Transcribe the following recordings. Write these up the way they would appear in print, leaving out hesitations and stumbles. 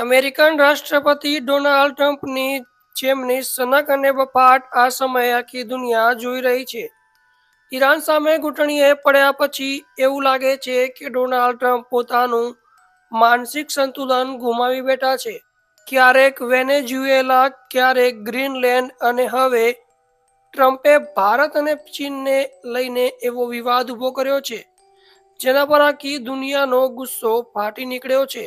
American રાષ્ટ્રપતિ Donald ટ્રમ્પની જેમની સનક અને બફાટ આ સમયે આખી દુનિયા જોઈ રહી છે. ઈરાન સામે ઘૂંટણીએ પડ્યા પછી એવું લાગે છે કે ડોનાલ્ડ ટ્રમ્પ પોતાનું માનસિક સંતુલન ગુમાવી બેઠા છે. ક્યારેક વેનેઝુએલા, ક્યારેક ગ્રીનલેન્ડ અને હવે ટ્રમ્પે ભારત અને ચીનને લઈને એવો વિવાદ ઊભો કર્યો છે જેના પર આખી દુનિયાનો ગુસ્સો ફાટી નીકળ્યો છે.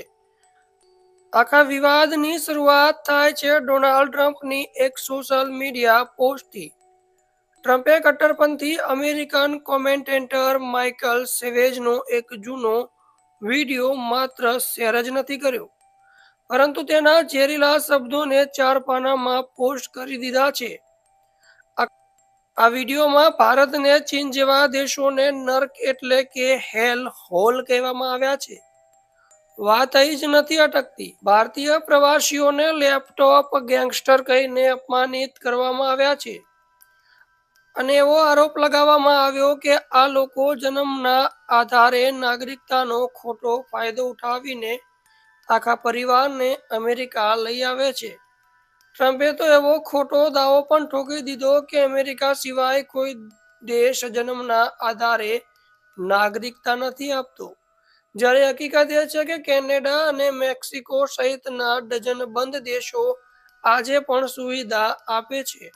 આખા વિવાદની શરૂઆત થાય છે ડોનાલ્ડ ટ્રમ્પની એક સોશિયલ મીડિયા પોસ્ટથી. ટ્રમ્પે કટ્ટરપંથી અમેરિકન કોમેન્ટેટર માઇકલ સેવેજનો એક જૂનો વિડીયો માત્ર શેર જ નથી કર્યો, પરંતુ તેના ઝેરીલા શબ્દોને 4 પાનામાં પોસ્ટ કરી દીધા છે. આ વિડીયોમાં ભારતને ચીન જેવા દેશોને નર્ક એટલે કે હેલ હોલ કહેવામાં આવ્યા છે. વાત અહીં જ નથી અટકતી. ભારતીય પ્રવાસીઓને લેપટોપ ગેંગસ્ટર કહીને અપમાનિત કરવામાં આવ્યા છે અને એવો આરોપ લગાવવામાં આવ્યો કે આ લોકો જન્મના આધારે નાગરિકતાનો ખોટો ફાયદો ઉઠાવીને આખા પરિવારને અમેરિકા લઈ આવે છે. ટ્રમ્પે તો એવો ખોટો દાવો પણ ઠોકી દીધો કે અમેરિકા સિવાય કોઈ દેશ જન્મના આધારે નાગરિકતા નથી આપતો, જ્યારે હકીકત એ છે કે કેનેડા અને મેક્સિકો સહિતના ડઝનબંધ દેશો આજે પણ સુવિધા આપે છે.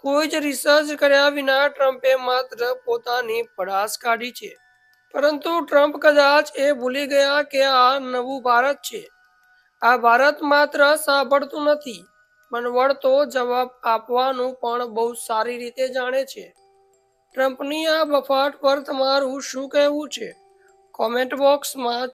કોઈ જ રિસર્ચ કર્યા વિના ટ્રમ્પે માત્ર પોતાની ભડાસ કાઢી છે. પરંતુ ટ્રમ્પ કદાચ એ ભૂલી ગયા કે આ નવું ભારત છે. આ ભારત માત્ર સાંભળતું નથી પણ વળતો જવાબ આપવાનું પણ બહુ સારી રીતે જાણે છે. ટ્રમ્પની આ બફાટ પર તમારું શું કહેવું છે? કોમેન્ટ બોક્સમાં